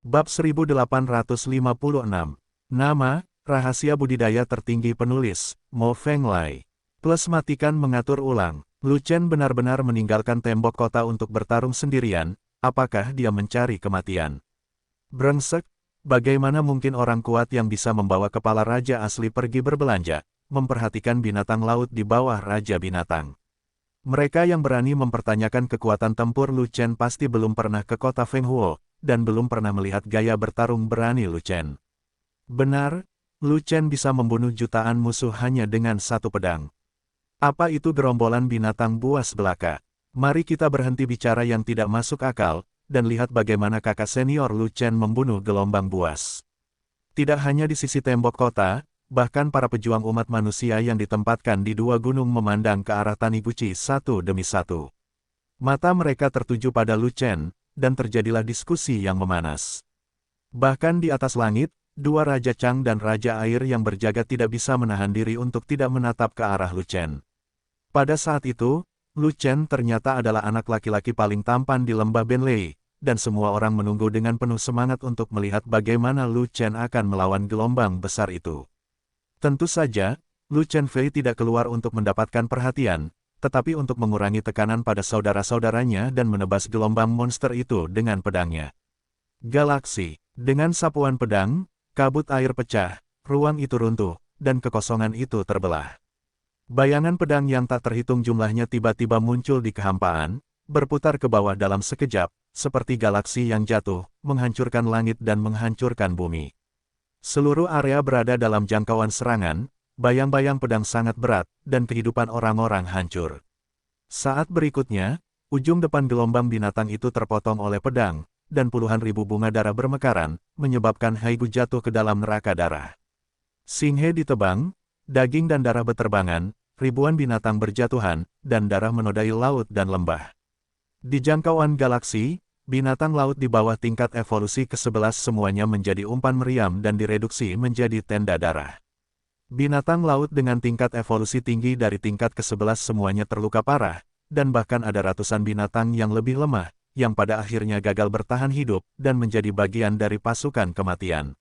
Bab 1856. Nama, rahasia budidaya tertinggi penulis, Mo Fenglai. Plus matikan mengatur ulang. Lu Chen benar-benar meninggalkan tembok kota untuk bertarung sendirian, apakah dia mencari kematian? Brengsek, bagaimana mungkin orang kuat yang bisa membawa kepala raja asli pergi berbelanja, memperhatikan binatang laut di bawah raja binatang? Mereka yang berani mempertanyakan kekuatan tempur Lu Chen pasti belum pernah ke kota Fenghuo, dan belum pernah melihat gaya bertarung berani Lu Chen. Benar, Lu Chen bisa membunuh jutaan musuh hanya dengan satu pedang. Apa itu gerombolan binatang buas belaka? Mari kita berhenti bicara yang tidak masuk akal, dan lihat bagaimana kakak senior Lu Chen membunuh gelombang buas. Tidak hanya di sisi tembok kota, bahkan para pejuang umat manusia yang ditempatkan di dua gunung memandang ke arah Taniguchi satu demi satu. Mata mereka tertuju pada Lu Chen, dan terjadilah diskusi yang memanas. Bahkan di atas langit, dua Raja Chang dan Raja Air yang berjaga tidak bisa menahan diri untuk tidak menatap ke arah Lu Chen. Pada saat itu, Lu Chen ternyata adalah anak laki-laki paling tampan di lembah Benlei, dan semua orang menunggu dengan penuh semangat untuk melihat bagaimana Lu Chen akan melawan gelombang besar itu. Tentu saja, Lu Chen Fei tidak keluar untuk mendapatkan perhatian, tetapi untuk mengurangi tekanan pada saudara-saudaranya dan menebas gelombang monster itu dengan pedangnya. Galaksi, dengan sapuan pedang, kabut air pecah, ruang itu runtuh, dan kekosongan itu terbelah. Bayangan pedang yang tak terhitung jumlahnya tiba-tiba muncul di kehampaan, berputar ke bawah dalam sekejap, seperti galaksi yang jatuh, menghancurkan langit dan menghancurkan bumi. Seluruh area berada dalam jangkauan serangan, bayang-bayang pedang sangat berat, dan kehidupan orang-orang hancur. Saat berikutnya, ujung depan gelombang binatang itu terpotong oleh pedang, dan puluhan ribu bunga darah bermekaran, menyebabkan Haigu jatuh ke dalam neraka darah. Xinghe ditebang, daging dan darah beterbangan, ribuan binatang berjatuhan, dan darah menodai laut dan lembah. Di jangkauan galaksi, binatang laut di bawah tingkat evolusi ke-11 semuanya menjadi umpan meriam dan direduksi menjadi tenda darah. Binatang laut dengan tingkat evolusi tinggi dari tingkat ke-11 semuanya terluka parah, dan bahkan ada ratusan binatang yang lebih lemah, yang pada akhirnya gagal bertahan hidup dan menjadi bagian dari pasukan kematian.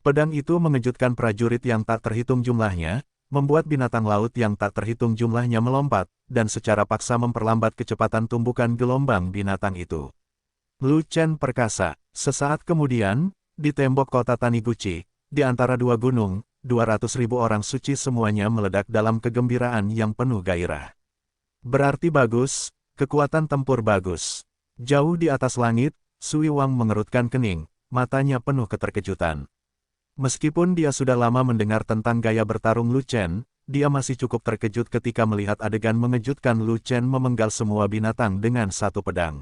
Pedang itu mengejutkan prajurit yang tak terhitung jumlahnya, membuat binatang laut yang tak terhitung jumlahnya melompat, dan secara paksa memperlambat kecepatan tumbukan gelombang binatang itu. Lu Chen perkasa. Sesaat kemudian, di tembok kota Taniguchi, di antara dua gunung, 200.000 orang suci semuanya meledak dalam kegembiraan yang penuh gairah. Berarti bagus, kekuatan tempur bagus. Jauh di atas langit, Sui Wang mengerutkan kening, matanya penuh keterkejutan. Meskipun dia sudah lama mendengar tentang gaya bertarung Lu Chen, dia masih cukup terkejut ketika melihat adegan mengejutkan Lu Chen memenggal semua binatang dengan satu pedang.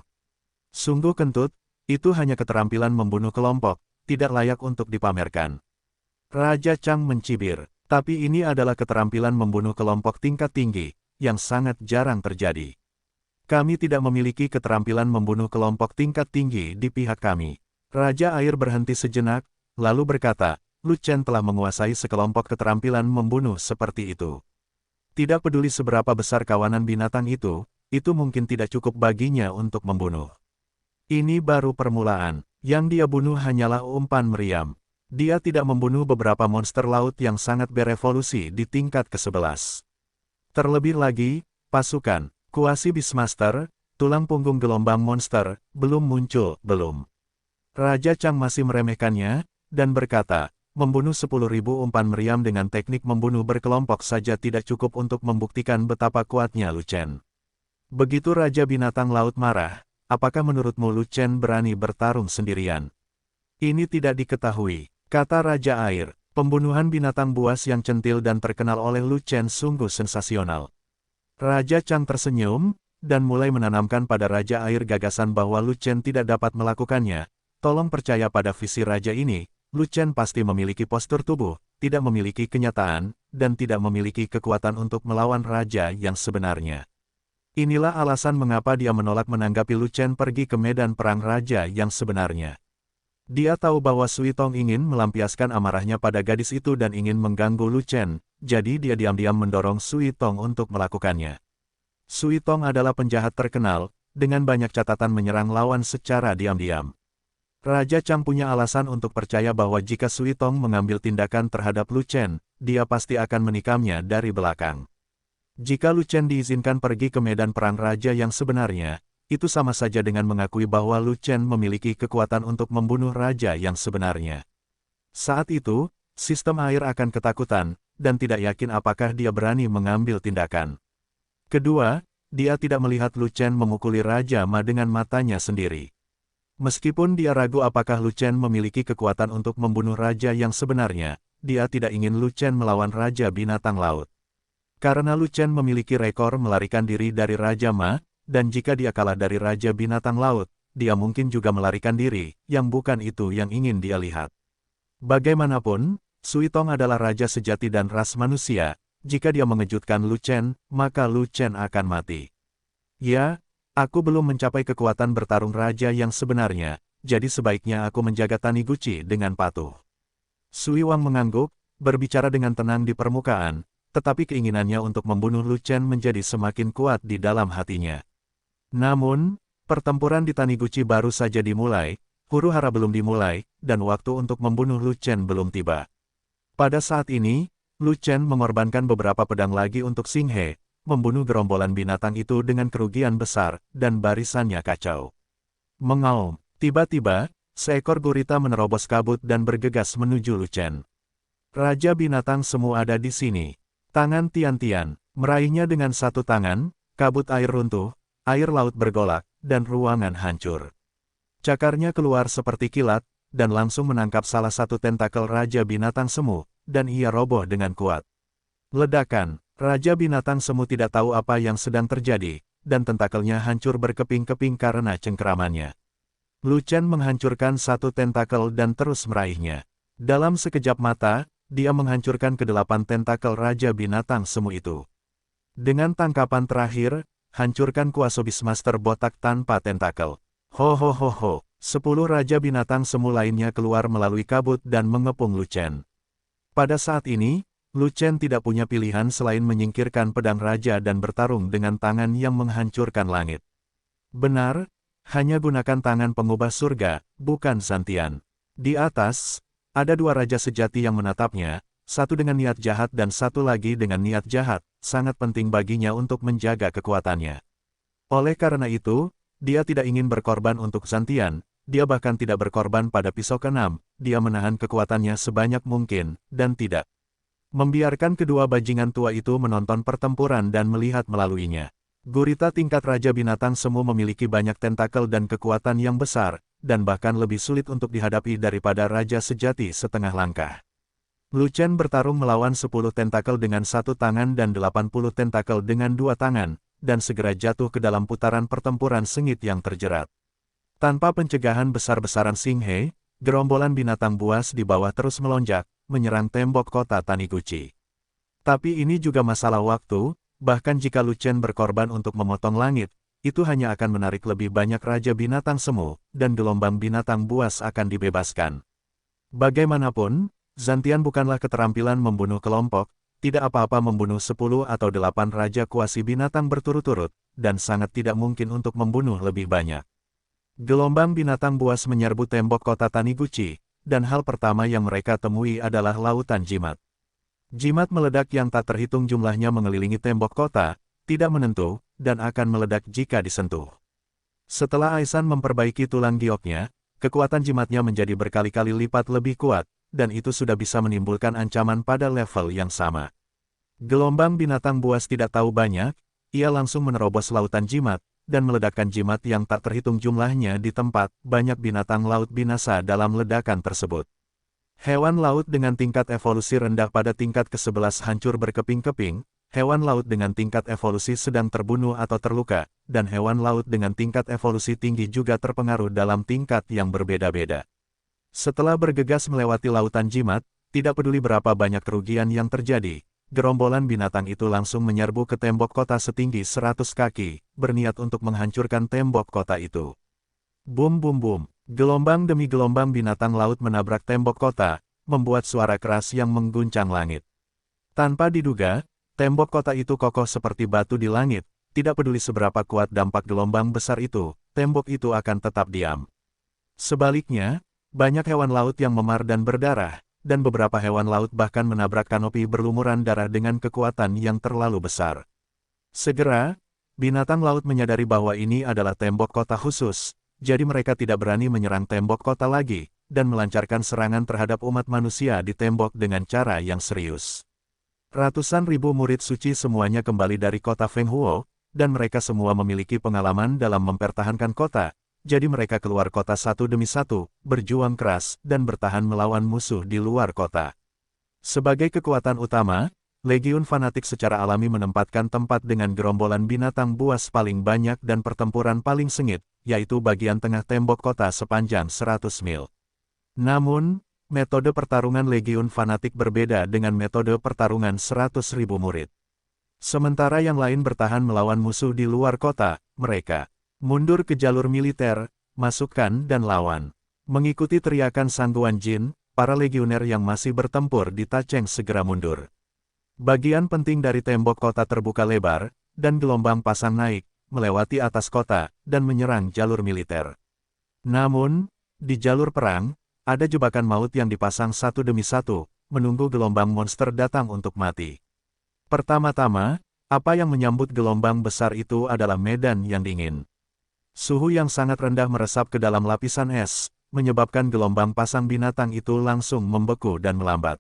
Sungguh kentut, itu hanya keterampilan membunuh kelompok, tidak layak untuk dipamerkan. Raja Chang mencibir, tapi ini adalah keterampilan membunuh kelompok tingkat tinggi, yang sangat jarang terjadi. Kami tidak memiliki keterampilan membunuh kelompok tingkat tinggi di pihak kami. Raja Air berhenti sejenak, lalu berkata, Lu Chen telah menguasai sekelompok keterampilan membunuh seperti itu. Tidak peduli seberapa besar kawanan binatang itu mungkin tidak cukup baginya untuk membunuh. Ini baru permulaan, yang dia bunuh hanyalah umpan meriam. Dia tidak membunuh beberapa monster laut yang sangat berevolusi di tingkat ke-11. Terlebih lagi, pasukan, Kuasi Beastmaster, tulang punggung gelombang monster, belum muncul, belum. Raja Chang masih meremehkannya, dan berkata, membunuh 10.000 umpan meriam dengan teknik membunuh berkelompok saja tidak cukup untuk membuktikan betapa kuatnya Lu Chen. Begitu Raja Binatang Laut marah, apakah menurutmu Lu Chen berani bertarung sendirian? Ini tidak diketahui. Kata Raja Air, pembunuhan binatang buas yang centil dan terkenal oleh Lu Chen sungguh sensasional. Raja Chang tersenyum, dan mulai menanamkan pada Raja Air gagasan bahwa Lu Chen tidak dapat melakukannya. Tolong percaya pada visi Raja ini, Lu Chen pasti memiliki postur tubuh, tidak memiliki kenyataan, dan tidak memiliki kekuatan untuk melawan Raja yang sebenarnya. Inilah alasan mengapa dia menolak menanggapi Lu Chen pergi ke medan perang Raja yang sebenarnya. Dia tahu bahwa Sui Tong ingin melampiaskan amarahnya pada gadis itu dan ingin mengganggu Lu Chen, jadi dia diam-diam mendorong Sui Tong untuk melakukannya. Sui Tong adalah penjahat terkenal, dengan banyak catatan menyerang lawan secara diam-diam. Raja Chang punya alasan untuk percaya bahwa jika Sui Tong mengambil tindakan terhadap Lu Chen, dia pasti akan menikamnya dari belakang. Jika Lu Chen diizinkan pergi ke medan perang raja yang sebenarnya, itu sama saja dengan mengakui bahwa Lu Chen memiliki kekuatan untuk membunuh raja yang sebenarnya. Saat itu, sistem air akan ketakutan, dan tidak yakin apakah dia berani mengambil tindakan. Kedua, dia tidak melihat Lu Chen memukuli Raja Ma dengan matanya sendiri. Meskipun dia ragu apakah Lu Chen memiliki kekuatan untuk membunuh raja yang sebenarnya, dia tidak ingin Lu Chen melawan Raja Binatang Laut. Karena Lu Chen memiliki rekor melarikan diri dari Raja Ma, dan jika dia kalah dari Raja Binatang Laut, dia mungkin juga melarikan diri, yang bukan itu yang ingin dia lihat. Bagaimanapun, Sui Tong adalah raja sejati dan ras manusia. Jika dia mengejutkan Lu Chen, maka Lu Chen akan mati. Ya, aku belum mencapai kekuatan bertarung raja yang sebenarnya, jadi sebaiknya aku menjaga Taniguchi dengan patuh. Sui Wang mengangguk, berbicara dengan tenang di permukaan, tetapi keinginannya untuk membunuh Lu Chen menjadi semakin kuat di dalam hatinya. Namun, pertempuran di Taniguchi baru saja dimulai, huru hara belum dimulai, dan waktu untuk membunuh Lu Chen belum tiba. Pada saat ini, Lu Chen mengorbankan beberapa pedang lagi untuk Xing He, membunuh gerombolan binatang itu dengan kerugian besar, dan barisannya kacau. Mengaum, tiba-tiba, seekor gurita menerobos kabut dan bergegas menuju Lu Chen. Raja binatang semu ada di sini. Tangan Tian-Tian, meraihnya dengan satu tangan, kabut air runtuh, air laut bergolak, dan ruangan hancur. Cakarnya keluar seperti kilat, dan langsung menangkap salah satu tentakel Raja Binatang Semu, dan ia roboh dengan kuat. Ledakan, Raja Binatang Semu tidak tahu apa yang sedang terjadi, dan tentakelnya hancur berkeping-keping karena cengkeramannya. Lu Chen menghancurkan satu tentakel dan terus meraihnya. Dalam sekejap mata, dia menghancurkan ke-8 tentakel Raja Binatang Semu itu. Dengan tangkapan terakhir, hancurkan kuasa Beastmaster botak tanpa tentakel. Ho ho ho ho, 10 Raja Binatang Semu lainnya keluar melalui kabut dan mengepung Lu Chen. Pada saat ini, Lu Chen tidak punya pilihan selain menyingkirkan pedang raja dan bertarung dengan tangan yang menghancurkan langit. Benar, hanya gunakan tangan pengubah surga, bukan Santian. Di atas, ada 2 raja sejati yang menatapnya, satu dengan niat jahat dan satu lagi dengan niat jahat, sangat penting baginya untuk menjaga kekuatannya. Oleh karena itu, dia tidak ingin berkorban untuk Santian, dia bahkan tidak berkorban pada pisau ke-6, dia menahan kekuatannya sebanyak mungkin, dan tidak membiarkan kedua bajingan tua itu menonton pertempuran dan melihat melaluinya. Gurita tingkat Raja Binatang Semu memiliki banyak tentakel dan kekuatan yang besar, dan bahkan lebih sulit untuk dihadapi daripada Raja Sejati setengah langkah. Lu Chen bertarung melawan 10 tentakel dengan satu tangan dan 80 tentakel dengan 2 tangan, dan segera jatuh ke dalam putaran pertempuran sengit yang terjerat. Tanpa pencegahan besar-besaran Xing He, gerombolan binatang buas di bawah terus melonjak, menyerang tembok kota Taniguchi. Tapi ini juga masalah waktu, bahkan jika Lu Chen berkorban untuk memotong langit, itu hanya akan menarik lebih banyak Raja Binatang Semu, dan gelombang binatang buas akan dibebaskan. Bagaimanapun, Zantian bukanlah keterampilan membunuh kelompok, tidak apa-apa membunuh 10 atau 8 Raja Kuasi Binatang berturut-turut, dan sangat tidak mungkin untuk membunuh lebih banyak. Gelombang binatang buas menyerbu tembok kota Taniguchi, dan hal pertama yang mereka temui adalah lautan jimat. Jimat meledak yang tak terhitung jumlahnya mengelilingi tembok kota, tidak menentu, dan akan meledak jika disentuh. Setelah Aisan memperbaiki tulang gioknya, kekuatan jimatnya menjadi berkali-kali lipat lebih kuat, dan itu sudah bisa menimbulkan ancaman pada level yang sama. Gelombang binatang buas tidak tahu banyak, ia langsung menerobos lautan jimat, dan meledakkan jimat yang tak terhitung jumlahnya di tempat banyak binatang laut binasa dalam ledakan tersebut. Hewan laut dengan tingkat evolusi rendah pada tingkat ke-11 hancur berkeping-keping, hewan laut dengan tingkat evolusi sedang terbunuh atau terluka, dan hewan laut dengan tingkat evolusi tinggi juga terpengaruh dalam tingkat yang berbeda-beda. Setelah bergegas melewati lautan jimat, tidak peduli berapa banyak kerugian yang terjadi, gerombolan binatang itu langsung menyerbu ke tembok kota setinggi 100 kaki, berniat untuk menghancurkan tembok kota itu. Bum bum bum, gelombang demi gelombang binatang laut menabrak tembok kota, membuat suara keras yang mengguncang langit. Tanpa diduga, tembok kota itu kokoh seperti batu di langit, tidak peduli seberapa kuat dampak gelombang besar itu, tembok itu akan tetap diam. Sebaliknya, banyak hewan laut yang memar dan berdarah, dan beberapa hewan laut bahkan menabrak kanopi berlumuran darah dengan kekuatan yang terlalu besar. Segera, binatang laut menyadari bahwa ini adalah tembok kota khusus, jadi mereka tidak berani menyerang tembok kota lagi, dan melancarkan serangan terhadap umat manusia di tembok dengan cara yang serius. Ratusan ribu murid suci semuanya kembali dari kota Fenghuo, dan mereka semua memiliki pengalaman dalam mempertahankan kota, jadi mereka keluar kota satu demi satu, berjuang keras, dan bertahan melawan musuh di luar kota. Sebagai kekuatan utama, Legiun Fanatik secara alami menempatkan tempat dengan gerombolan binatang buas paling banyak dan pertempuran paling sengit, yaitu bagian tengah tembok kota sepanjang 100 mil. Namun, metode pertarungan Legiun Fanatik berbeda dengan metode pertarungan 100.000 murid. Sementara yang lain bertahan melawan musuh di luar kota, mereka mundur ke jalur militer, masukkan dan lawan. Mengikuti teriakan Sangguan Jin, para legioner yang masih bertempur di Tacheng segera mundur. Bagian penting dari tembok kota terbuka lebar, dan gelombang pasang naik, melewati atas kota, dan menyerang jalur militer. Namun, di jalur perang, ada jebakan maut yang dipasang satu demi satu, menunggu gelombang monster datang untuk mati. Pertama-tama, apa yang menyambut gelombang besar itu adalah medan yang dingin. Suhu yang sangat rendah meresap ke dalam lapisan es, menyebabkan gelombang pasang binatang itu langsung membeku dan melambat.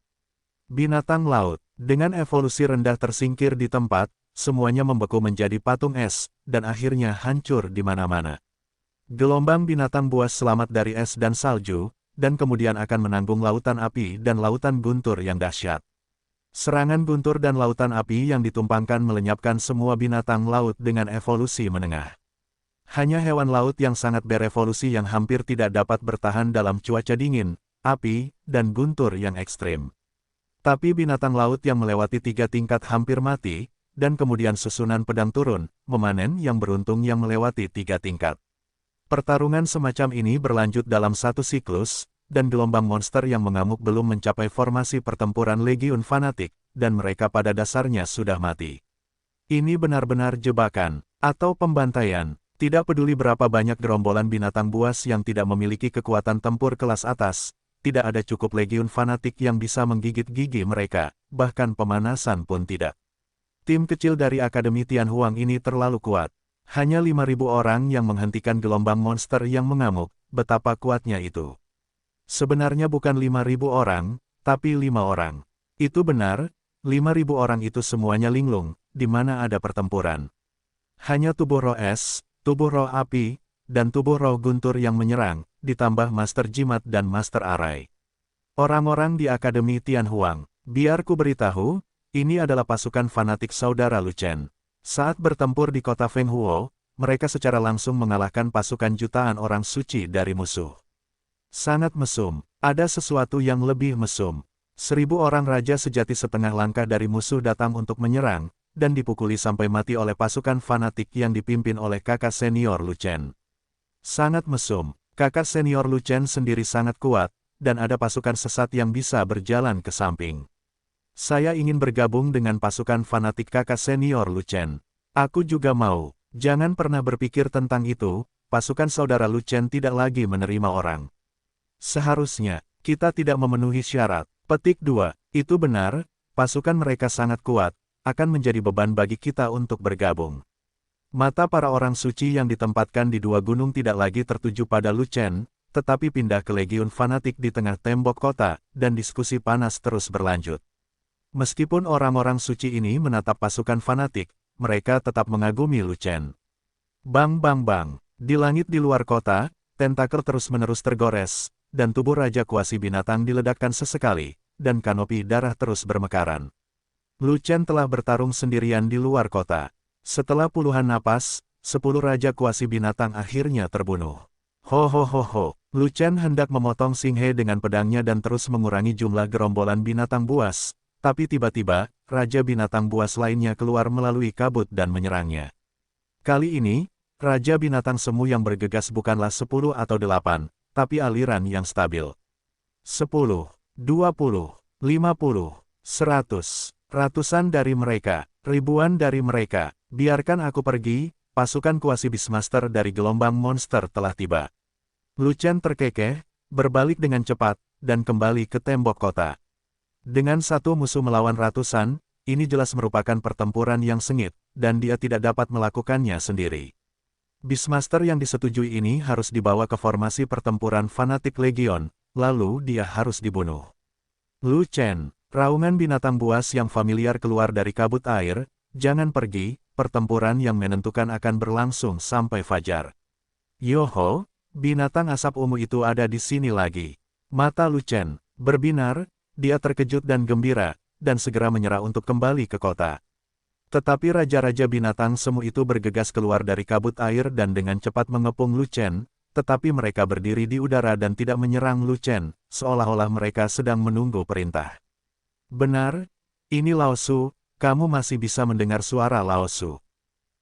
Binatang laut, dengan evolusi rendah tersingkir di tempat, semuanya membeku menjadi patung es, dan akhirnya hancur di mana-mana. Gelombang binatang buas selamat dari es dan salju, dan kemudian akan menanggung lautan api dan lautan guntur yang dahsyat. Serangan guntur dan lautan api yang ditumpangkan melenyapkan semua binatang laut dengan evolusi menengah. Hanya hewan laut yang sangat berevolusi yang hampir tidak dapat bertahan dalam cuaca dingin, api, dan guntur yang ekstrim. Tapi binatang laut yang melewati 3 tingkat hampir mati, dan kemudian susunan pedang turun, memanen yang beruntung yang melewati 3 tingkat. Pertarungan semacam ini berlanjut dalam satu siklus, dan gelombang monster yang mengamuk belum mencapai formasi pertempuran Legiun Fanatik, dan mereka pada dasarnya sudah mati. Ini benar-benar jebakan, atau pembantaian. Tidak peduli berapa banyak gerombolan binatang buas yang tidak memiliki kekuatan tempur kelas atas, tidak ada cukup Legiun Fanatik yang bisa menggigit gigi mereka, bahkan pemanasan pun tidak. Tim kecil dari Akademi Tianhuang ini terlalu kuat. Hanya 5.000 orang yang menghentikan gelombang monster yang mengamuk, betapa kuatnya itu. Sebenarnya bukan 5.000 orang, tapi 5 orang. Itu benar, 5.000 orang itu semuanya linglung, di mana ada pertempuran. Hanya tubuh roh es, tubuh roh api, dan tubuh roh guntur yang menyerang, ditambah Master Jimat dan Master Arai. Orang-orang di Akademi Tianhuang, biar ku beritahu, ini adalah pasukan fanatik saudara Lu Chen. Saat bertempur di kota Fenghuo, mereka secara langsung mengalahkan pasukan jutaan orang suci dari musuh. Sangat mesum, ada sesuatu yang lebih mesum. 1.000 orang raja sejati setengah langkah dari musuh datang untuk menyerang, dan dipukuli sampai mati oleh pasukan fanatik yang dipimpin oleh kakak senior Lu Chen. Sangat mesum, kakak senior Lu Chen sendiri sangat kuat, dan ada pasukan sesat yang bisa berjalan ke samping. Saya ingin bergabung dengan pasukan fanatik kakak senior Lu Chen. Aku juga mau. Jangan pernah berpikir tentang itu, pasukan saudara Lu Chen tidak lagi menerima orang. Seharusnya, kita tidak memenuhi syarat. Petik 2, itu benar, pasukan mereka sangat kuat, akan menjadi beban bagi kita untuk bergabung. Mata para orang suci yang ditempatkan di 2 gunung tidak lagi tertuju pada Lu Chen, tetapi pindah ke Legiun Fanatik di tengah tembok kota, dan diskusi panas terus berlanjut. Meskipun orang-orang suci ini menatap pasukan fanatik, mereka tetap mengagumi Lu Chen. Bang bang bang, di langit di luar kota, tentakel terus-menerus tergores, dan tubuh Raja Kuasi Binatang diledakkan sesekali, dan kanopi darah terus bermekaran. Lu Chen telah bertarung sendirian di luar kota. Setelah puluhan napas, 10 Raja Kuasi Binatang akhirnya terbunuh. Ho ho ho ho, Lu Chen hendak memotong Xing He dengan pedangnya dan terus mengurangi jumlah gerombolan binatang buas. Tapi tiba-tiba, Raja Binatang Buas lainnya keluar melalui kabut dan menyerangnya. Kali ini, Raja Binatang Semu yang bergegas bukanlah 10 atau 8, tapi aliran yang stabil. 10, 20, 50, 100, ratusan dari mereka, ribuan dari mereka, biarkan aku pergi, pasukan Kuasi Beastmaster dari gelombang monster telah tiba. Lu Chen terkekeh, berbalik dengan cepat, dan kembali ke tembok kota. Dengan satu musuh melawan ratusan, ini jelas merupakan pertempuran yang sengit, dan dia tidak dapat melakukannya sendiri. Beastmaster yang disetujui ini harus dibawa ke formasi pertempuran fanatik Legion, lalu dia harus dibunuh. Lu Chen, raungan binatang buas yang familiar keluar dari kabut air, jangan pergi, pertempuran yang menentukan akan berlangsung sampai fajar. Yoho, binatang asap ungu itu ada di sini lagi. Mata Lu Chen berbinar, dia terkejut dan gembira, dan segera menyerah untuk kembali ke kota. Tetapi raja-raja binatang semu itu bergegas keluar dari kabut air dan dengan cepat mengepung Lu Chen, tetapi mereka berdiri di udara dan tidak menyerang Lu Chen, seolah-olah mereka sedang menunggu perintah. Benar, ini Lao Su, kamu masih bisa mendengar suara Lao Su.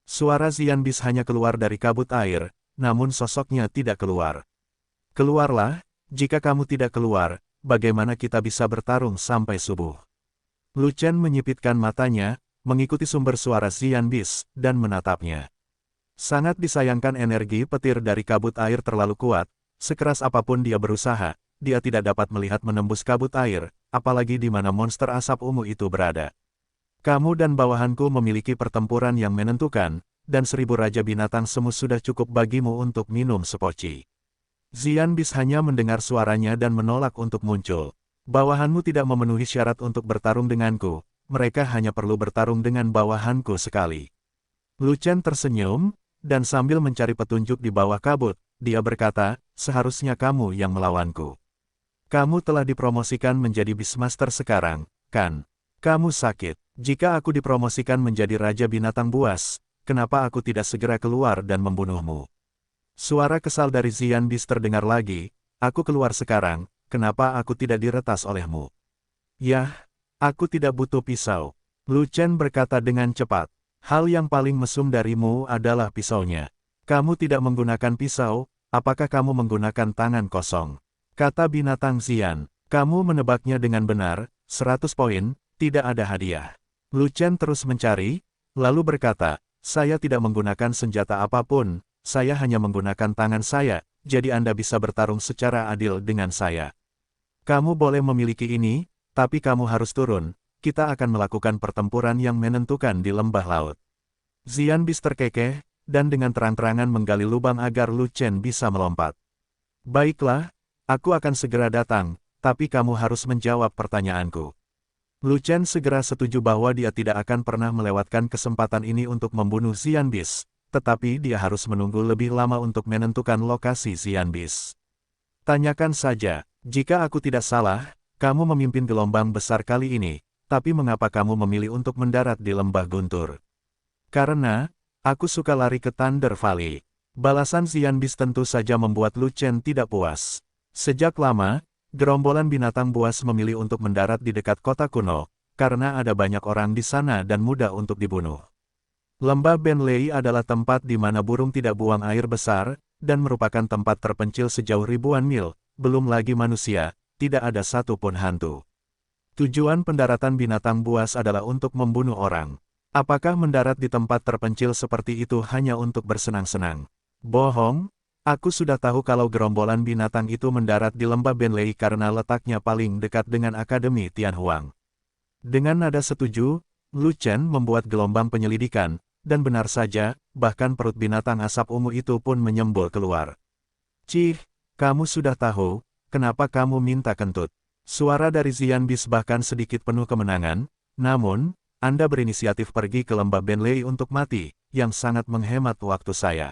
Suara Xian Bis hanya keluar dari kabut air, namun sosoknya tidak keluar. Keluarlah, jika kamu tidak keluar, bagaimana kita bisa bertarung sampai subuh? Lu Chen menyipitkan matanya, mengikuti sumber suara Xian Bis, dan menatapnya. Sangat disayangkan energi petir dari kabut air terlalu kuat, sekeras apapun dia berusaha, dia tidak dapat melihat menembus kabut air, apalagi di mana monster asap ungu itu berada. Kamu dan bawahanku memiliki pertempuran yang menentukan, dan 1000 raja binatang semu sudah cukup bagimu untuk minum sepoci. Xian Bis hanya mendengar suaranya dan menolak untuk muncul. Bawahanmu tidak memenuhi syarat untuk bertarung denganku, mereka hanya perlu bertarung dengan bawahanku sekali. Lu Chen tersenyum, dan sambil mencari petunjuk di bawah kabut, dia berkata, seharusnya kamu yang melawanku. Kamu telah dipromosikan menjadi Beastmaster sekarang, kan? Kamu sakit. Jika aku dipromosikan menjadi Raja Binatang Buas, kenapa aku tidak segera keluar dan membunuhmu? Suara kesal dari Xian Bis terdengar lagi, aku keluar sekarang, kenapa aku tidak diretas olehmu? Yah, aku tidak butuh pisau. Lu Chen berkata dengan cepat. Hal yang paling mesum darimu adalah pisaunya. Kamu tidak menggunakan pisau, apakah kamu menggunakan tangan kosong? Kata binatang Xian. Kamu menebaknya dengan benar, 100 poin, tidak ada hadiah. Lu Chen terus mencari, lalu berkata, saya tidak menggunakan senjata apapun, saya hanya menggunakan tangan saya, jadi Anda bisa bertarung secara adil dengan saya. Kamu boleh memiliki ini, tapi kamu harus turun, kita akan melakukan pertempuran yang menentukan di lembah laut. Xian Bis terkekeh, dan dengan terang-terangan menggali lubang agar Lu Chen bisa melompat. Baiklah, aku akan segera datang, tapi kamu harus menjawab pertanyaanku. Lu Chen segera setuju bahwa dia tidak akan pernah melewatkan kesempatan ini untuk membunuh Xian Bis, tetapi dia harus menunggu lebih lama untuk menentukan lokasi Xian Bis. Tanyakan saja, jika aku tidak salah, kamu memimpin gelombang besar kali ini, tapi mengapa kamu memilih untuk mendarat di lembah Guntur? Karena, aku suka lari ke Thunder Valley. Balasan Xian Bis tentu saja membuat Lu Chen tidak puas. Sejak lama, gerombolan binatang buas memilih untuk mendarat di dekat kota kuno, karena ada banyak orang di sana dan mudah untuk dibunuh. Lembah Benlei adalah tempat di mana burung tidak buang air besar, dan merupakan tempat terpencil sejauh ribuan mil, belum lagi manusia, tidak ada satupun hantu. Tujuan pendaratan binatang buas adalah untuk membunuh orang. Apakah mendarat di tempat terpencil seperti itu hanya untuk bersenang-senang? Bohong, aku sudah tahu kalau gerombolan binatang itu mendarat di lembah Benlei karena letaknya paling dekat dengan Akademi Tianhuang. Dengan nada setuju, Lu Chen membuat gelombang penyelidikan, dan benar saja, bahkan perut binatang asap ungu itu pun menyembul keluar. Cih, kamu sudah tahu, kenapa kamu minta kentut? Suara dari Xian Bis bahkan sedikit penuh kemenangan, namun, Anda berinisiatif pergi ke lembah Benlei untuk mati, yang sangat menghemat waktu saya.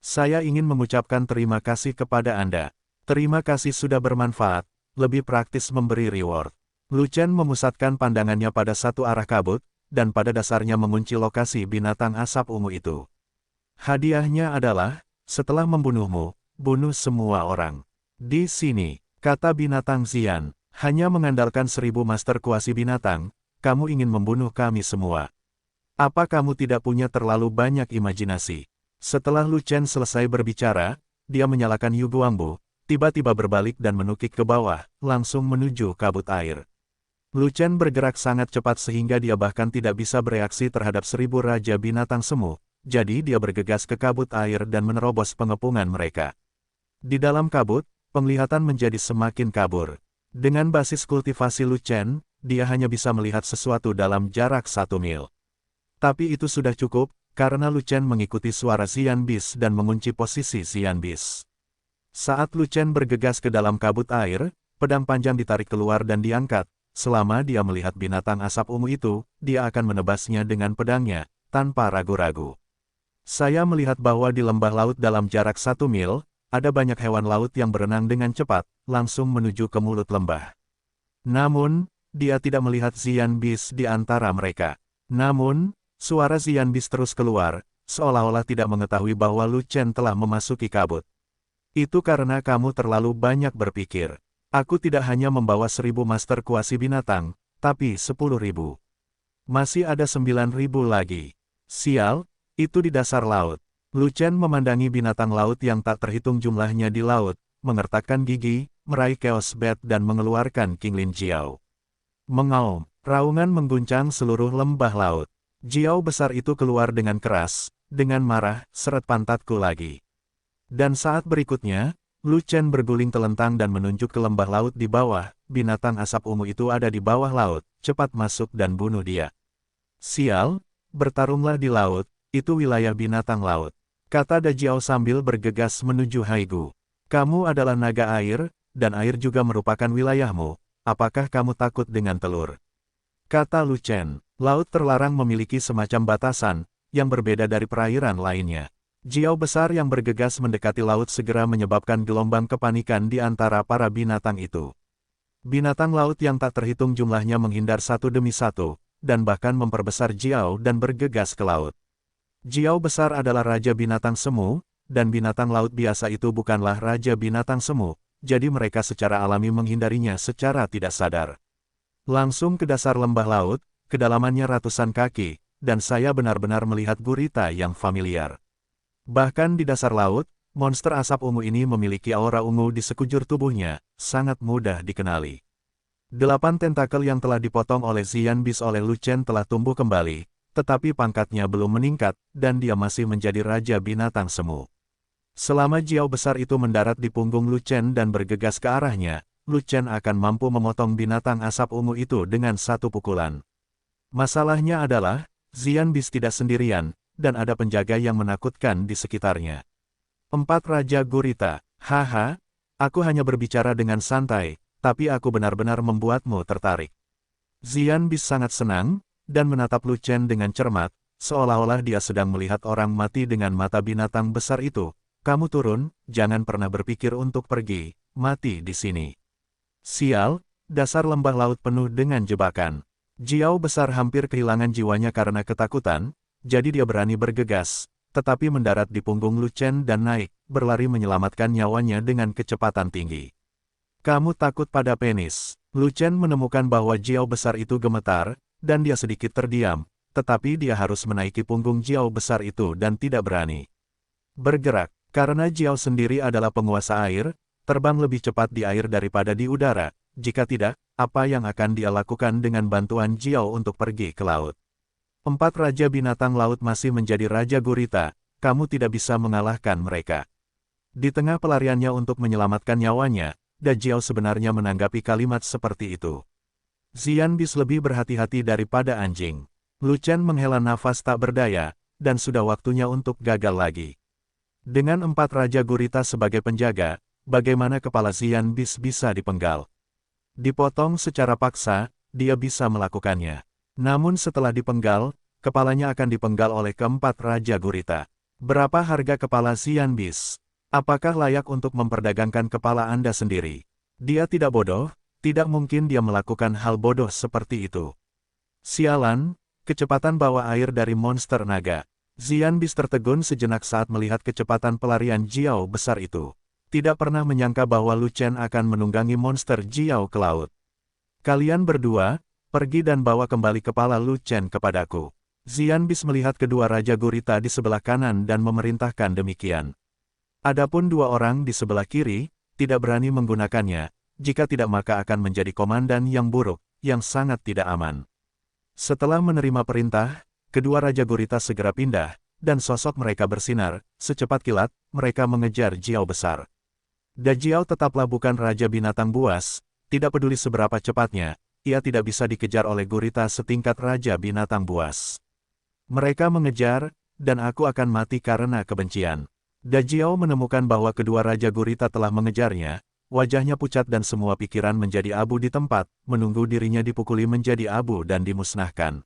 Saya ingin mengucapkan terima kasih kepada Anda. Terima kasih sudah bermanfaat, lebih praktis memberi reward. Lu Chen memusatkan pandangannya pada satu arah kabut, dan pada dasarnya mengunci lokasi binatang asap ungu itu. Hadiahnya adalah, setelah membunuhmu, bunuh semua orang. Di sini, kata binatang Xian, hanya mengandalkan 1000 master kuasi binatang, kamu ingin membunuh kami semua. Apa kamu tidak punya terlalu banyak imajinasi? Setelah Lu Chen selesai berbicara, dia menyalakan Yu Guangbu, tiba-tiba berbalik dan menukik ke bawah, langsung menuju kabut air. Lu Chen bergerak sangat cepat sehingga dia bahkan tidak bisa bereaksi terhadap 1000 raja binatang semu, jadi dia bergegas ke kabut air dan menerobos pengepungan mereka. Di dalam kabut, penglihatan menjadi semakin kabur. Dengan basis kultivasi Lu Chen, dia hanya bisa melihat sesuatu dalam jarak 1 mil. Tapi itu sudah cukup, karena Lu Chen mengikuti suara Xian Bis dan mengunci posisi Xian Bis. Saat Lu Chen bergegas ke dalam kabut air, pedang panjang ditarik keluar dan diangkat. Selama dia melihat binatang asap ungu itu, dia akan menebasnya dengan pedangnya, tanpa ragu-ragu. Saya melihat bahwa di lembah laut dalam jarak 1 mil, ada banyak hewan laut yang berenang dengan cepat, langsung menuju ke mulut lembah. Namun, dia tidak melihat Xian Bis di antara mereka. Namun, suara Xian Bis terus keluar, seolah-olah tidak mengetahui bahwa Lu Chen telah memasuki kabut. Itu karena kamu terlalu banyak berpikir. Aku tidak hanya membawa 1000 master kuasi binatang, tapi 10.000. Masih ada 9.000 lagi. Sial, itu di dasar laut. Lu Chen memandangi binatang laut yang tak terhitung jumlahnya di laut, mengertakkan gigi, meraih Chaos Bat dan mengeluarkan King Lin Jiao. Mengaum, raungan mengguncang seluruh lembah laut. Jiao besar itu keluar dengan keras, dengan marah, seret pantatku lagi. Dan saat berikutnya, Lu Chen berguling telentang dan menunjuk ke lembah laut di bawah, binatang asap ungu itu ada di bawah laut, cepat masuk dan bunuh dia. Sial, bertarunglah di laut, itu wilayah binatang laut. Kata Da Jiao sambil bergegas menuju Haigu. Kamu adalah naga air, dan air juga merupakan wilayahmu, apakah kamu takut dengan telur? Kata Lu Chen, laut terlarang memiliki semacam batasan, yang berbeda dari perairan lainnya. Jiao besar yang bergegas mendekati laut segera menyebabkan gelombang kepanikan di antara para binatang itu. Binatang laut yang tak terhitung jumlahnya menghindar satu demi satu, dan bahkan memperbesar Jiao dan bergegas ke laut. Jiao besar adalah raja binatang semu, dan binatang laut biasa itu bukanlah raja binatang semu, jadi mereka secara alami menghindarinya secara tidak sadar. Langsung ke dasar lembah laut, kedalamannya ratusan kaki, dan saya benar-benar melihat gurita yang familiar. Bahkan di dasar laut, monster asap ungu ini memiliki aura ungu di sekujur tubuhnya, sangat mudah dikenali. 8 tentakel yang telah dipotong oleh Xian Bis oleh Lu Chen telah tumbuh kembali, tetapi pangkatnya belum meningkat, dan dia masih menjadi raja binatang semu. Selama Jiao besar itu mendarat di punggung Lu Chen dan bergegas ke arahnya, Lu Chen akan mampu memotong binatang asap ungu itu dengan satu pukulan. Masalahnya adalah, Xian Bis tidak sendirian, dan ada penjaga yang menakutkan di sekitarnya. 4 Raja Gurita, haha, aku hanya berbicara dengan santai, tapi aku benar-benar membuatmu tertarik. Xian Bis sangat senang, dan menatap Lu Chen dengan cermat, seolah-olah dia sedang melihat orang mati dengan mata binatang besar itu. Kamu turun, jangan pernah berpikir untuk pergi, mati di sini. Sial, dasar lembah laut penuh dengan jebakan. Jiao besar hampir kehilangan jiwanya karena ketakutan, jadi dia berani bergegas, tetapi mendarat di punggung Lu Chen dan naik, berlari menyelamatkan nyawanya dengan kecepatan tinggi. Kamu takut pada penis? Lu Chen menemukan bahwa Jiao besar itu gemetar, dan dia sedikit terdiam, tetapi dia harus menaiki punggung Jiao besar itu dan tidak berani bergerak, karena Jiao sendiri adalah penguasa air, terbang lebih cepat di air daripada di udara, jika tidak, apa yang akan dia lakukan dengan bantuan Jiao untuk pergi ke laut? 4 Raja binatang laut masih menjadi Raja Gurita, kamu tidak bisa mengalahkan mereka. Di tengah pelariannya untuk menyelamatkan nyawanya, Da Jiao sebenarnya menanggapi kalimat seperti itu. Xian Bis lebih berhati-hati daripada anjing. Lu Chen menghela nafas tak berdaya, dan sudah waktunya untuk gagal lagi. Dengan 4 Raja Gurita sebagai penjaga, bagaimana kepala Xian Bis bisa dipenggal? Dipotong secara paksa, dia bisa melakukannya. Namun setelah dipenggal, kepalanya akan dipenggal oleh keempat Raja Gurita. Berapa harga kepala Xian Bis? Apakah layak untuk memperdagangkan kepala Anda sendiri? Dia tidak bodoh, tidak mungkin dia melakukan hal bodoh seperti itu. Sialan, kecepatan bawah air dari monster naga. Xian Bis tertegun sejenak saat melihat kecepatan pelarian Jiao besar itu. Tidak pernah menyangka bahwa Lu Chen akan menunggangi monster Jiao ke laut. Kalian berdua, pergi dan bawa kembali kepala Lu Chen kepadaku. Xian Bis melihat kedua Raja Gurita di sebelah kanan dan memerintahkan demikian. Adapun 2 orang di sebelah kiri, tidak berani menggunakannya, jika tidak maka akan menjadi komandan yang buruk, yang sangat tidak aman. Setelah menerima perintah, kedua Raja Gurita segera pindah, dan sosok mereka bersinar, secepat kilat, mereka mengejar Jiao besar. Dajiao tetaplah bukan Raja Binatang Buas, tidak peduli seberapa cepatnya, ia tidak bisa dikejar oleh gurita setingkat Raja Binatang Buas. Mereka mengejar, dan aku akan mati karena kebencian. Dajiao menemukan bahwa kedua Raja Gurita telah mengejarnya, wajahnya pucat dan semua pikiran menjadi abu di tempat, menunggu dirinya dipukuli menjadi abu dan dimusnahkan.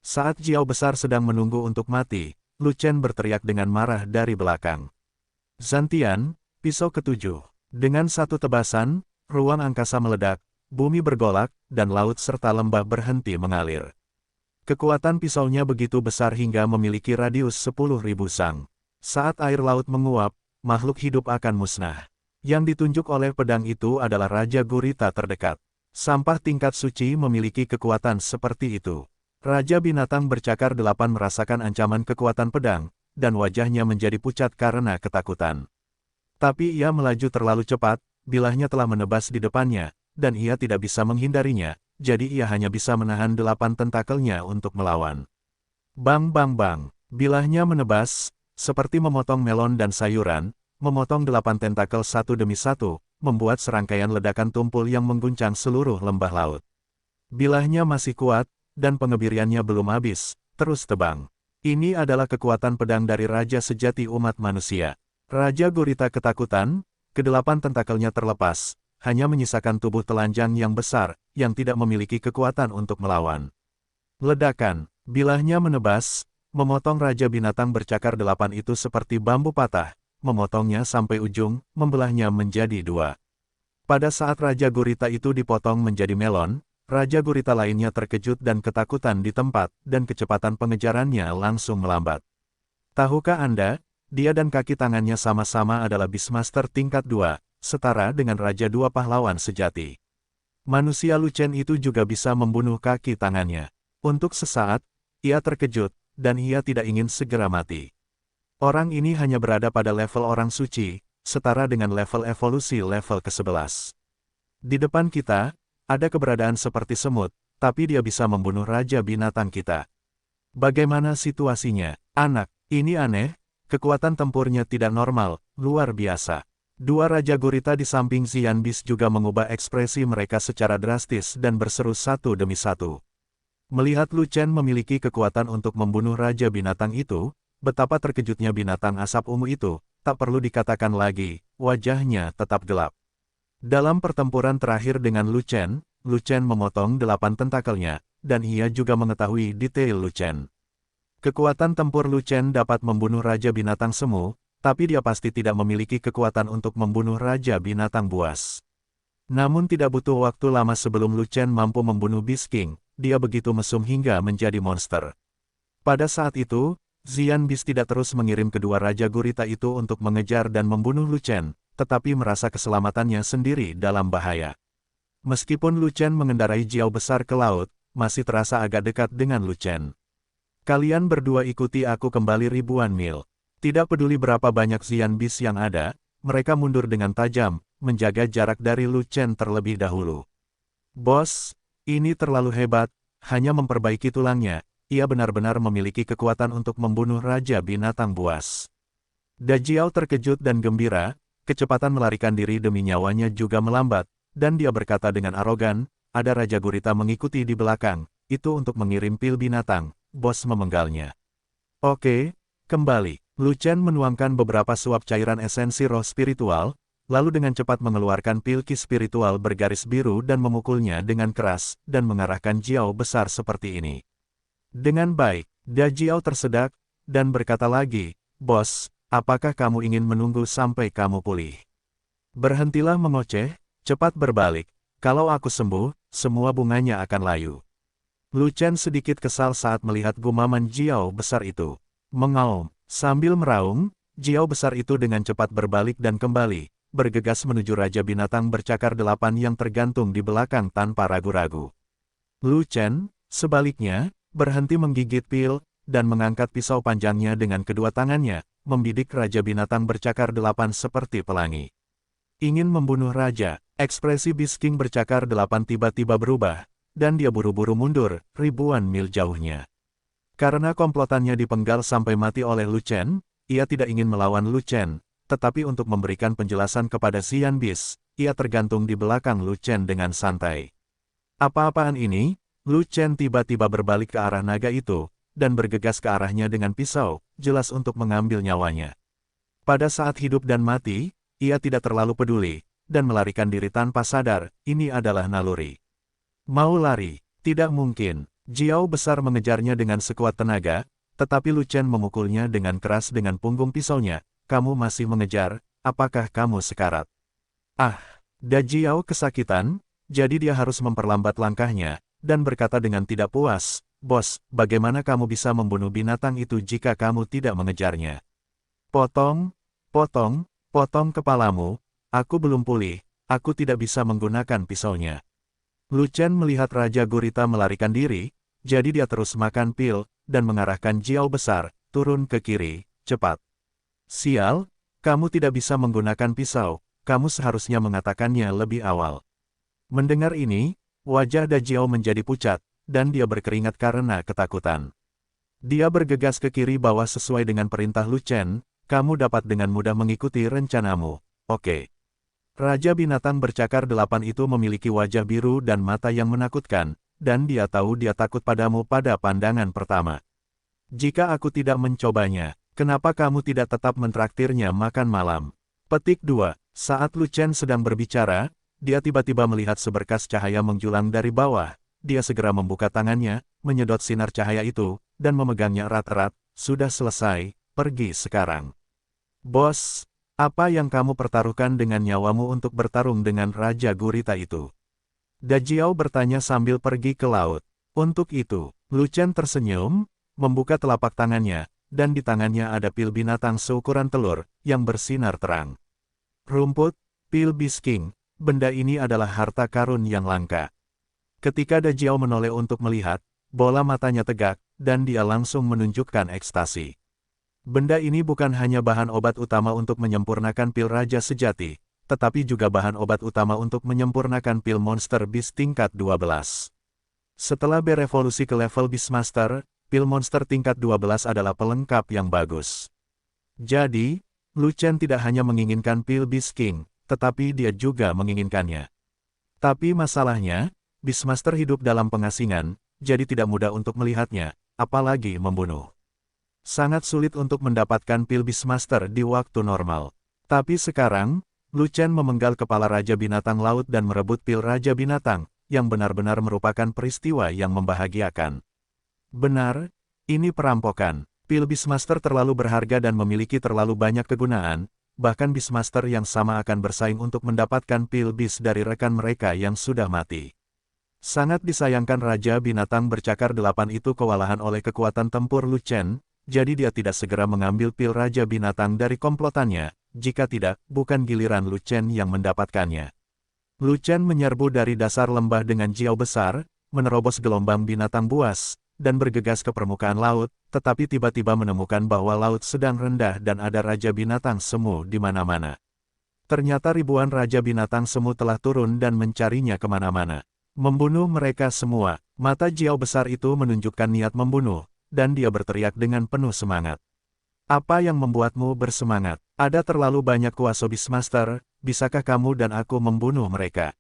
Saat Jiao besar sedang menunggu untuk mati, Lu Chen berteriak dengan marah dari belakang. Zantian, pisau ketujuh. Dengan satu tebasan, ruang angkasa meledak, bumi bergolak, dan laut serta lembah berhenti mengalir. Kekuatan pisaunya begitu besar hingga memiliki radius 10.000 sang. Saat air laut menguap, makhluk hidup akan musnah. Yang ditunjuk oleh pedang itu adalah Raja Gurita terdekat. Sampah tingkat suci memiliki kekuatan seperti itu. Raja Binatang Bercakar 8 merasakan ancaman kekuatan pedang, dan wajahnya menjadi pucat karena ketakutan. Tapi ia melaju terlalu cepat, bilahnya telah menebas di depannya, dan ia tidak bisa menghindarinya, jadi ia hanya bisa menahan 8 tentakelnya untuk melawan. Bang bang bang, bilahnya menebas, seperti memotong melon dan sayuran, memotong 8 tentakel satu demi satu, membuat serangkaian ledakan tumpul yang mengguncang seluruh lembah laut. Bilahnya masih kuat, dan pengebiriannya belum habis, terus tebang. Ini adalah kekuatan pedang dari Raja Sejati umat manusia. Raja Gurita ketakutan, ke-8 tentakelnya terlepas, hanya menyisakan tubuh telanjang yang besar, yang tidak memiliki kekuatan untuk melawan. Ledakan, bilahnya menebas, memotong Raja Binatang Bercakar 8 itu seperti bambu patah, memotongnya sampai ujung, membelahnya menjadi 2. Pada saat Raja Gurita itu dipotong menjadi melon, Raja Gurita lainnya terkejut dan ketakutan di tempat, dan kecepatan pengejarannya langsung melambat. Tahukah Anda, dia dan kaki tangannya sama-sama adalah Beastmaster tingkat 2, setara dengan Raja 2 pahlawan sejati. Manusia Lu Chen itu juga bisa membunuh kaki tangannya. Untuk sesaat, ia terkejut, dan ia tidak ingin segera mati. Orang ini hanya berada pada level orang suci, setara dengan level evolusi level ke-11. Di depan kita, ada keberadaan seperti semut, tapi dia bisa membunuh Raja Binatang kita. Bagaimana situasinya, anak? Ini aneh, kekuatan tempurnya tidak normal, luar biasa. Dua Raja Gurita di samping Xian Beast juga mengubah ekspresi mereka secara drastis dan berseru satu demi satu. Melihat Lu Chen memiliki kekuatan untuk membunuh Raja Binatang itu, betapa terkejutnya binatang asap ungu itu, tak perlu dikatakan lagi, wajahnya tetap gelap. Dalam pertempuran terakhir dengan Lu Chen memotong 8 tentakelnya, dan ia juga mengetahui detail Lu Chen. Kekuatan tempur Lu Chen dapat membunuh Raja Binatang Semu, tapi dia pasti tidak memiliki kekuatan untuk membunuh Raja Binatang Buas. Namun tidak butuh waktu lama sebelum Lu Chen mampu membunuh Beast King, dia begitu mesum hingga menjadi monster. Pada saat itu, Xian Beast tidak terus mengirim kedua Raja Gurita itu untuk mengejar dan membunuh Lu Chen, tetapi merasa keselamatannya sendiri dalam bahaya. Meskipun Lu Chen mengendarai Jiao besar ke laut, masih terasa agak dekat dengan Lu Chen. Kalian berdua ikuti aku kembali ribuan mil. Tidak peduli berapa banyak Xian Beast yang ada, mereka mundur dengan tajam, menjaga jarak dari Lu Chen terlebih dahulu. Bos, ini terlalu hebat, hanya memperbaiki tulangnya, ia benar-benar memiliki kekuatan untuk membunuh Raja Binatang Buas. Dajiao terkejut dan gembira, kecepatan melarikan diri demi nyawanya juga melambat, dan dia berkata dengan arogan, ada Raja Gurita mengikuti di belakang, itu untuk mengirim pil binatang, bos memenggalnya. Oke, kembali. Lu Chen menuangkan beberapa suap cairan esensi roh spiritual, lalu dengan cepat mengeluarkan pil ki spiritual bergaris biru dan memukulnya dengan keras, dan mengarahkan Jiao besar seperti ini. Dengan baik, Dajiao tersedak, dan berkata lagi, bos, apakah kamu ingin menunggu sampai kamu pulih? Berhentilah mengoceh, cepat berbalik, kalau aku sembuh, semua bunganya akan layu. Lu Chen sedikit kesal saat melihat gumaman Jiao besar itu. Mengaum, sambil meraung, Jiao besar itu dengan cepat berbalik dan kembali, bergegas menuju Raja Binatang Bercakar 8 yang tergantung di belakang tanpa ragu-ragu. Lu Chen, sebaliknya, berhenti menggigit pil, dan mengangkat pisau panjangnya dengan kedua tangannya, membidik Raja Binatang Bercakar 8 seperti pelangi. Ingin membunuh Raja, ekspresi Beast King Bercakar 8 tiba-tiba berubah, dan dia buru-buru mundur, ribuan mil jauhnya. Karena komplotannya dipenggal sampai mati oleh Lu Chen, ia tidak ingin melawan Lu Chen, tetapi untuk memberikan penjelasan kepada Xian Bis, ia tergantung di belakang Lu Chen dengan santai. Apa-apaan ini? Lu Chen tiba-tiba berbalik ke arah naga itu, dan bergegas ke arahnya dengan pisau, jelas untuk mengambil nyawanya. Pada saat hidup dan mati, ia tidak terlalu peduli, dan melarikan diri tanpa sadar, ini adalah naluri. Mau lari? Tidak mungkin. Jiao besar mengejarnya dengan sekuat tenaga, tetapi Lu Chen memukulnya dengan keras dengan punggung pisaunya. Kamu masih mengejar, apakah kamu sekarat? Ah! Da Jiao kesakitan, jadi dia harus memperlambat langkahnya, dan berkata dengan tidak puas, Bos, bagaimana kamu bisa membunuh binatang itu jika kamu tidak mengejarnya? Potong, potong, potong kepalamu, aku belum pulih, aku tidak bisa menggunakan pisaunya. Lu Chen melihat Raja Gurita melarikan diri, jadi dia terus makan pil, dan mengarahkan Jiao besar, turun ke kiri, cepat. Sial, kamu tidak bisa menggunakan pisau, kamu seharusnya mengatakannya lebih awal. Mendengar ini, wajah Da Jiao menjadi pucat, dan dia berkeringat karena ketakutan. Dia bergegas ke kiri bawah sesuai dengan perintah Lu Chen, kamu dapat dengan mudah mengikuti rencanamu, oke. Raja binatang bercakar 8 itu memiliki wajah biru dan mata yang menakutkan, dan dia tahu dia takut padamu pada pandangan pertama. Jika aku tidak mencobanya, kenapa kamu tidak tetap mentraktirnya makan malam? Petik 2. Saat Lu Chen sedang berbicara, dia tiba-tiba melihat seberkas cahaya menjulang dari bawah. Dia segera membuka tangannya, menyedot sinar cahaya itu, dan memegangnya erat-erat. Sudah selesai, pergi sekarang. Bos, apa yang kamu pertaruhkan dengan nyawamu untuk bertarung dengan Raja Gurita itu? Da Jiao bertanya sambil pergi ke laut. Untuk itu, Lu Chen tersenyum, membuka telapak tangannya, dan di tangannya ada pil binatang seukuran telur, yang bersinar terang. Rumput, pil bisking, benda ini adalah harta karun yang langka. Ketika Da Jiao menoleh untuk melihat, bola matanya tegak, dan dia langsung menunjukkan ekstasi. Benda ini bukan hanya bahan obat utama untuk menyempurnakan pil Raja Sejati, tetapi juga bahan obat utama untuk menyempurnakan pil Monster Beast tingkat 12. Setelah berevolusi ke level Beastmaster, pil Monster tingkat 12 adalah pelengkap yang bagus. Jadi, Lu Chen tidak hanya menginginkan pil Beast King, tetapi dia juga menginginkannya. Tapi masalahnya, Beastmaster hidup dalam pengasingan, jadi tidak mudah untuk melihatnya, apalagi membunuh. Sangat sulit untuk mendapatkan pil Beastmaster di waktu normal. Tapi sekarang, Lu Chen memenggal kepala Raja Binatang Laut dan merebut pil Raja Binatang, yang benar-benar merupakan peristiwa yang membahagiakan. Benar, ini perampokan. Pil Beastmaster terlalu berharga dan memiliki terlalu banyak kegunaan, bahkan Beastmaster yang sama akan bersaing untuk mendapatkan pil Beast dari rekan mereka yang sudah mati. Sangat disayangkan Raja Binatang bercakar 8 itu kewalahan oleh kekuatan tempur Lu Chen, jadi dia tidak segera mengambil pil Raja Binatang dari komplotannya, jika tidak, bukan giliran Lu Chen yang mendapatkannya. Lu Chen menyerbu dari dasar lembah dengan Jiao besar, menerobos gelombang binatang buas, dan bergegas ke permukaan laut, tetapi tiba-tiba menemukan bahwa laut sedang rendah dan ada Raja Binatang Semu di mana-mana. Ternyata ribuan Raja Binatang Semu telah turun dan mencarinya kemana-mana. Membunuh mereka semua, mata Jiao besar itu menunjukkan niat membunuh, dan dia berteriak dengan penuh semangat. Apa yang membuatmu bersemangat? Ada terlalu banyak kuasa Beastmaster, bisakah kamu dan aku membunuh mereka?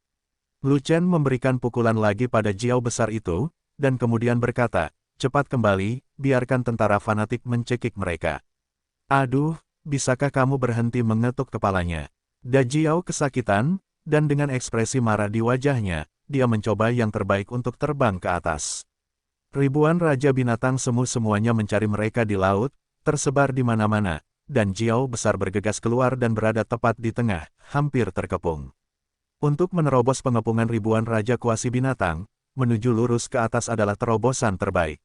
Lu Chen memberikan pukulan lagi pada Jiao besar itu, dan kemudian berkata, cepat kembali, biarkan tentara fanatik mencekik mereka. Aduh, bisakah kamu berhenti mengetuk kepalanya? Da Jiao kesakitan, dan dengan ekspresi marah di wajahnya, dia mencoba yang terbaik untuk terbang ke atas. Ribuan Raja Binatang Semu semuanya mencari mereka di laut, tersebar di mana-mana, dan Jiao besar bergegas keluar dan berada tepat di tengah, hampir terkepung. Untuk menerobos pengepungan ribuan Raja Kuasi Binatang, menuju lurus ke atas adalah terobosan terbaik.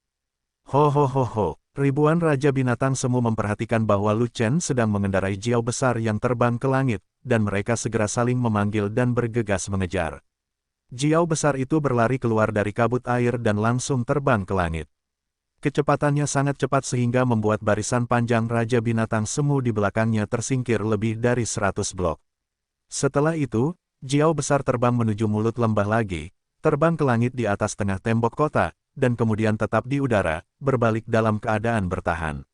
Ho ho ho ho, ribuan Raja Binatang Semu memperhatikan bahwa Lu Chen sedang mengendarai Jiao besar yang terbang ke langit, dan mereka segera saling memanggil dan bergegas mengejar. Jiao besar itu berlari keluar dari kabut air dan langsung terbang ke langit. Kecepatannya sangat cepat sehingga membuat barisan panjang Raja Binatang Semu di belakangnya tersingkir lebih dari 100 blok. Setelah itu, Jiao besar terbang menuju mulut lembah lagi, terbang ke langit di atas tengah tembok kota, dan kemudian tetap di udara, berbalik dalam keadaan bertahan.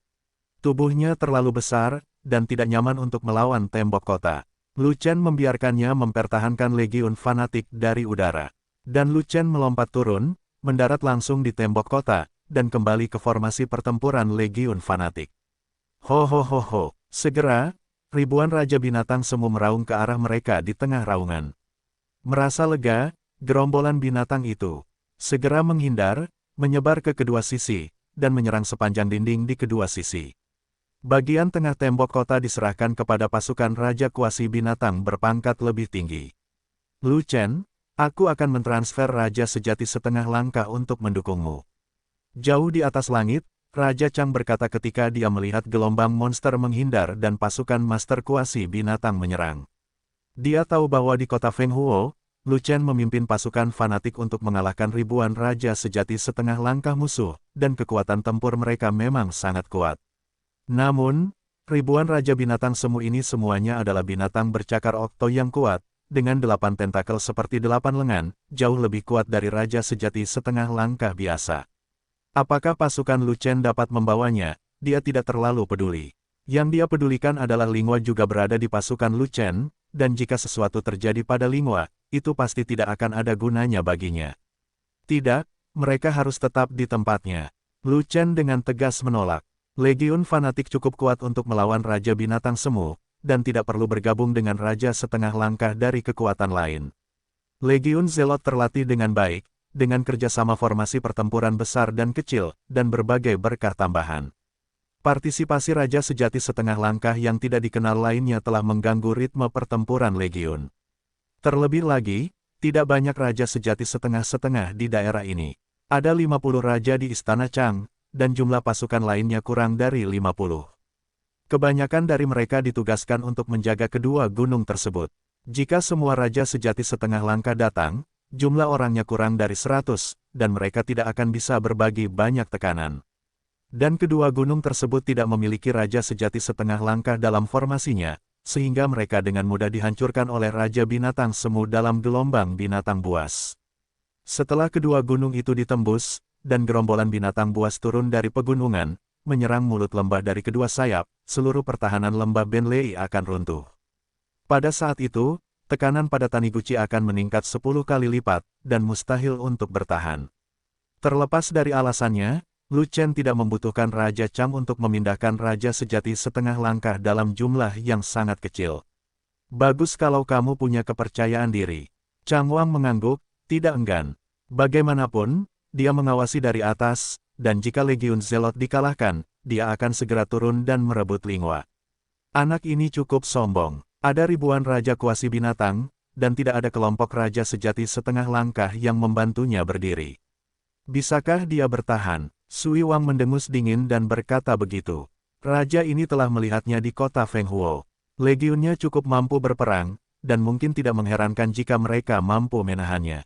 Tubuhnya terlalu besar, dan tidak nyaman untuk melawan tembok kota. Lu Chen membiarkannya mempertahankan legiun fanatik dari udara. Dan Lu Chen melompat turun, mendarat langsung di tembok kota, dan kembali ke formasi pertempuran legiun fanatik. Ho ho ho ho, segera, ribuan Raja Binatang Semu meraung ke arah mereka di tengah raungan. Merasa lega, gerombolan binatang itu segera menghindar, menyebar ke kedua sisi, dan menyerang sepanjang dinding di kedua sisi. Bagian tengah tembok kota diserahkan kepada pasukan Raja Kuasi Binatang berpangkat lebih tinggi. Lu Chen, aku akan mentransfer Raja Sejati setengah langkah untuk mendukungmu. Jauh di atas langit, Raja Chang berkata ketika dia melihat gelombang monster menghindar dan pasukan Master Kuasi Binatang menyerang. Dia tahu bahwa di kota Feng Huo, Lu Chen memimpin pasukan fanatik untuk mengalahkan ribuan Raja Sejati setengah langkah musuh, dan kekuatan tempur mereka memang sangat kuat. Namun, ribuan Raja Binatang Semu ini semuanya adalah binatang bercakar okto yang kuat, dengan 8 tentakel seperti 8 lengan, jauh lebih kuat dari Raja Sejati setengah langkah biasa. Apakah pasukan Lu Chen dapat membawanya? Dia tidak terlalu peduli. Yang dia pedulikan adalah Lingua juga berada di pasukan Lu Chen, dan jika sesuatu terjadi pada Lingua, itu pasti tidak akan ada gunanya baginya. Tidak, mereka harus tetap di tempatnya. Lu Chen dengan tegas menolak. Legiun fanatik cukup kuat untuk melawan Raja Binatang Semu, dan tidak perlu bergabung dengan Raja setengah langkah dari kekuatan lain. Legiun Zelot terlatih dengan baik, dengan kerjasama formasi pertempuran besar dan kecil, dan berbagai berkah tambahan. Partisipasi Raja Sejati setengah langkah yang tidak dikenal lainnya telah mengganggu ritme pertempuran Legiun. Terlebih lagi, tidak banyak Raja Sejati setengah-setengah di daerah ini. Ada 50 Raja di Istana Chang, dan jumlah pasukan lainnya kurang dari 50. Kebanyakan dari mereka ditugaskan untuk menjaga kedua gunung tersebut. Jika semua Raja Sejati setengah langkah datang, jumlah orangnya kurang dari 100, dan mereka tidak akan bisa berbagi banyak tekanan. Dan kedua gunung tersebut tidak memiliki Raja Sejati setengah langkah dalam formasinya, sehingga mereka dengan mudah dihancurkan oleh Raja Binatang Semu dalam gelombang binatang buas. Setelah kedua gunung itu ditembus, dan gerombolan binatang buas turun dari pegunungan, menyerang mulut lembah dari kedua sayap, seluruh pertahanan lembah Benlei akan runtuh. Pada saat itu, tekanan pada Taniguchi akan meningkat 10 kali lipat, dan mustahil untuk bertahan. Terlepas dari alasannya, Lu Chen tidak membutuhkan Raja Chang untuk memindahkan Raja Sejati setengah langkah dalam jumlah yang sangat kecil. Bagus kalau kamu punya kepercayaan diri. Chang Wang mengangguk, tidak enggan. Bagaimanapun, dia mengawasi dari atas, dan jika Legiun Zelot dikalahkan, dia akan segera turun dan merebut Lingua. Anak ini cukup sombong. Ada ribuan Raja Kuasi Binatang, dan tidak ada kelompok Raja Sejati setengah langkah yang membantunya berdiri. Bisakah dia bertahan? Sui Wang mendengus dingin dan berkata begitu. Raja ini telah melihatnya di kota Feng Huo. Legiunnya cukup mampu berperang, dan mungkin tidak mengherankan jika mereka mampu menahannya.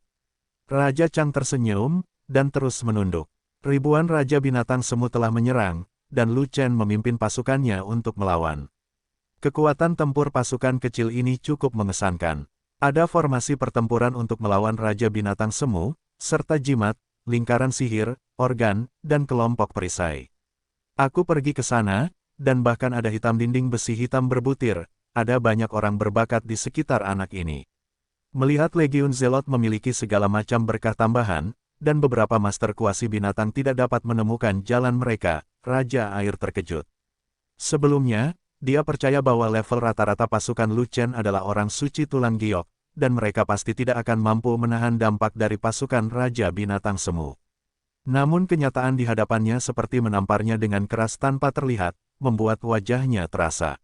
Raja Chang tersenyum, dan terus menunduk. Ribuan Raja Binatang Semu telah menyerang, dan Lu Chen memimpin pasukannya untuk melawan. Kekuatan tempur pasukan kecil ini cukup mengesankan. Ada formasi pertempuran untuk melawan Raja Binatang Semu, serta jimat, lingkaran sihir, organ, dan kelompok perisai. Aku pergi ke sana, dan bahkan ada hitam dinding besi hitam berbutir, ada banyak orang berbakat di sekitar anak ini. Melihat Legiun Zelot memiliki segala macam berkah tambahan, dan beberapa Master Kuasi Binatang tidak dapat menemukan jalan mereka, Raja Air terkejut. Sebelumnya, dia percaya bahwa level rata-rata pasukan Lu Chen adalah orang suci tulang giok, dan mereka pasti tidak akan mampu menahan dampak dari pasukan Raja Binatang Semu. Namun kenyataan di hadapannya seperti menamparnya dengan keras tanpa terlihat, membuat wajahnya terasa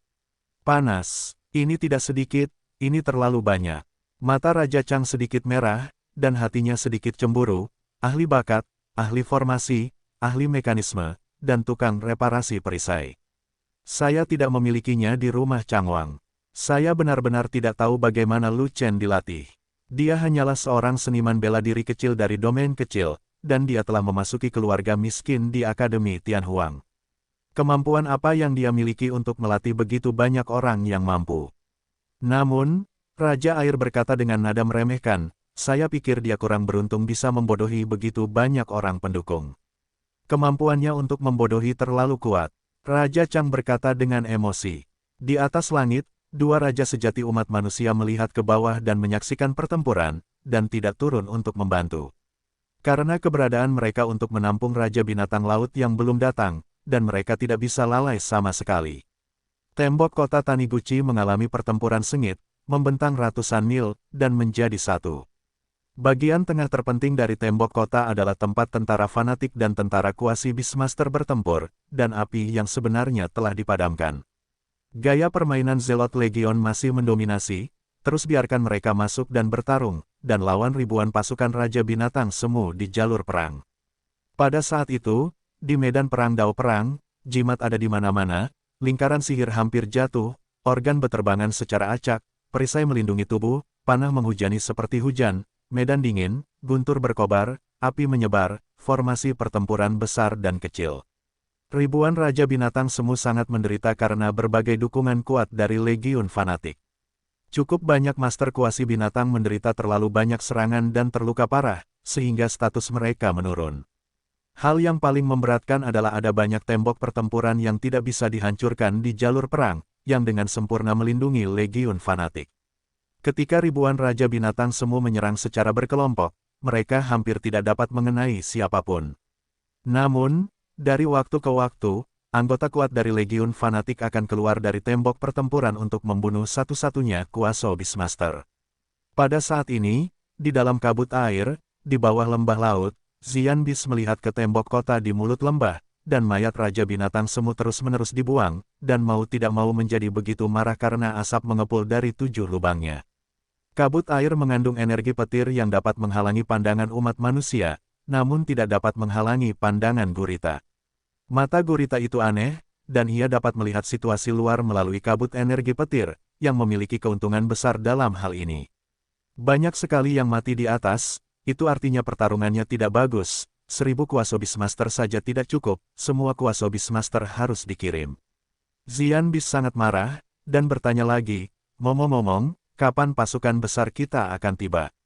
panas. Ini tidak sedikit, ini terlalu banyak. Mata Raja Chang sedikit merah, dan hatinya sedikit cemburu, ahli bakat, ahli formasi, ahli mekanisme, dan tukang reparasi perisai. Saya tidak memilikinya di rumah Chang Wang. Saya benar-benar tidak tahu bagaimana Lu Chen dilatih. Dia hanyalah seorang seniman bela diri kecil dari domain kecil, dan dia telah memasuki keluarga miskin di Akademi Tianhuang. Kemampuan apa yang dia miliki untuk melatih begitu banyak orang yang mampu? Namun, Raja Air berkata dengan nada meremehkan, saya pikir dia kurang beruntung bisa membodohi begitu banyak orang pendukung. Kemampuannya untuk membodohi terlalu kuat. Raja Chang berkata dengan emosi. Di atas langit, dua raja sejati umat manusia melihat ke bawah dan menyaksikan pertempuran, dan tidak turun untuk membantu. Karena keberadaan mereka untuk menampung Raja Binatang Laut yang belum datang, dan mereka tidak bisa lalai sama sekali. Tembok kota Taniguchi mengalami pertempuran sengit, membentang ratusan mil, dan menjadi satu. Bagian tengah terpenting dari tembok kota adalah tempat tentara fanatik dan tentara kuasi Beastmaster bertempur, dan api yang sebenarnya telah dipadamkan. Gaya permainan Zealot Legion masih mendominasi, terus biarkan mereka masuk dan bertarung, dan lawan ribuan pasukan Raja Binatang Semu di jalur perang. Pada saat itu, di medan perang Dao Perang, jimat ada di mana-mana, lingkaran sihir hampir jatuh, organ beterbangan secara acak, perisai melindungi tubuh, panah menghujani seperti hujan, medan dingin, guntur berkobar, api menyebar, formasi pertempuran besar dan kecil. Ribuan Raja Binatang Semu sangat menderita karena berbagai dukungan kuat dari Legiun Fanatik. Cukup banyak Master Kuasi Binatang menderita terlalu banyak serangan dan terluka parah, sehingga status mereka menurun. Hal yang paling memberatkan adalah ada banyak tembok pertempuran yang tidak bisa dihancurkan di jalur perang, yang dengan sempurna melindungi Legiun Fanatik. Ketika ribuan Raja Binatang Semu menyerang secara berkelompok, mereka hampir tidak dapat mengenai siapapun. Namun, dari waktu ke waktu, anggota kuat dari Legiun Fanatik akan keluar dari tembok pertempuran untuk membunuh satu-satunya kuasa Beastmaster. Pada saat ini, di dalam kabut air, di bawah lembah laut, Xian Beast melihat ke tembok kota di mulut lembah, dan mayat Raja Binatang Semu terus-menerus dibuang, dan mau tidak mau menjadi begitu marah karena asap mengepul dari 7 lubangnya. Kabut air mengandung energi petir yang dapat menghalangi pandangan umat manusia, namun tidak dapat menghalangi pandangan gurita. Mata gurita itu aneh, dan ia dapat melihat situasi luar melalui kabut energi petir, yang memiliki keuntungan besar dalam hal ini. Banyak sekali yang mati di atas, itu artinya pertarungannya tidak bagus, 1000 kuasa Beastmaster saja tidak cukup, semua kuasa Beastmaster harus dikirim. Xian Beast sangat marah, dan bertanya lagi, ngomong-ngomong, kapan pasukan besar kita akan tiba?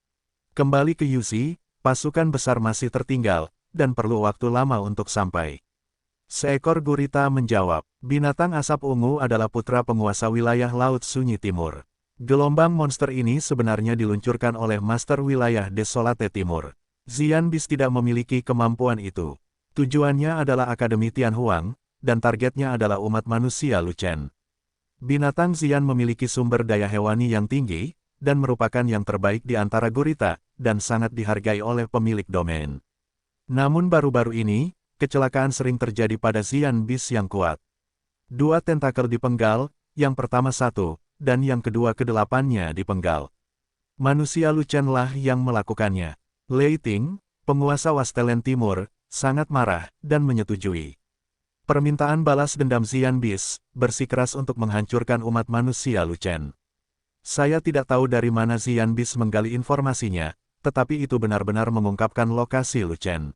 Kembali ke Yuzi, pasukan besar masih tertinggal, dan perlu waktu lama untuk sampai. Seekor gurita menjawab, binatang asap ungu adalah putra penguasa wilayah Laut Sunyi Timur. Gelombang monster ini sebenarnya diluncurkan oleh Master Wilayah Desolate Timur. Xian Beast tidak memiliki kemampuan itu. Tujuannya adalah Akademi Tianhuang, dan targetnya adalah umat manusia Luchen. Binatang Xian memiliki sumber daya hewani yang tinggi, dan merupakan yang terbaik di antara gurita, dan sangat dihargai oleh pemilik domain. Namun baru-baru ini, kecelakaan sering terjadi pada Xian Beast yang kuat. 2 tentakel dipenggal, yang pertama 1, dan yang kedua ke-8-nya dipenggal. Manusia Luchen lah yang melakukannya. Lei Ting, penguasa Wastelen Timur, sangat marah, dan menyetujui. Permintaan balas dendam Xian Beast, bersikeras untuk menghancurkan umat manusia Luchen. Saya tidak tahu dari mana Xian Beast menggali informasinya, tetapi itu benar-benar mengungkapkan lokasi Luchen.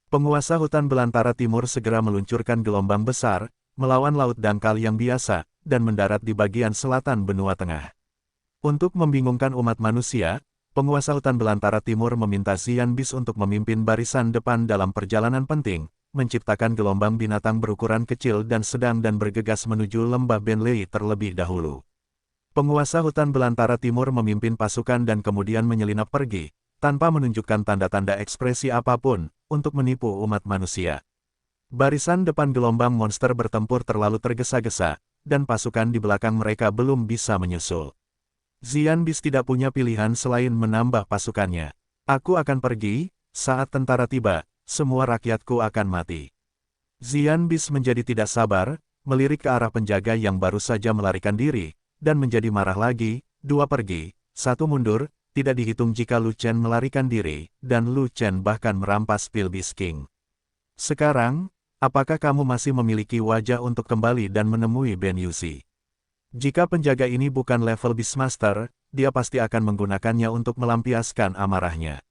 Penguasa hutan belantara timur segera meluncurkan gelombang besar, melawan laut dangkal yang biasa, dan mendarat di bagian selatan benua tengah. Untuk membingungkan umat manusia, penguasa hutan belantara timur meminta Xian Beast untuk memimpin barisan depan dalam perjalanan penting, menciptakan gelombang binatang berukuran kecil dan sedang dan bergegas menuju lembah Benlei terlebih dahulu. Penguasa hutan belantara timur memimpin pasukan dan kemudian menyelinap pergi, tanpa menunjukkan tanda-tanda ekspresi apapun, untuk menipu umat manusia. Barisan depan gelombang monster bertempur terlalu tergesa-gesa, dan pasukan di belakang mereka belum bisa menyusul. Xian Beast tidak punya pilihan selain menambah pasukannya. Aku akan pergi, saat tentara tiba, semua rakyatku akan mati. Xian Beast menjadi tidak sabar, melirik ke arah penjaga yang baru saja melarikan diri, dan menjadi marah lagi, 2 pergi, 1 mundur, tidak dihitung jika Lu Chen melarikan diri, dan Lu Chen bahkan merampas pil Beast King. Sekarang, apakah kamu masih memiliki wajah untuk kembali dan menemui Ben Yuzi? Jika penjaga ini bukan level Beastmaster, dia pasti akan menggunakannya untuk melampiaskan amarahnya.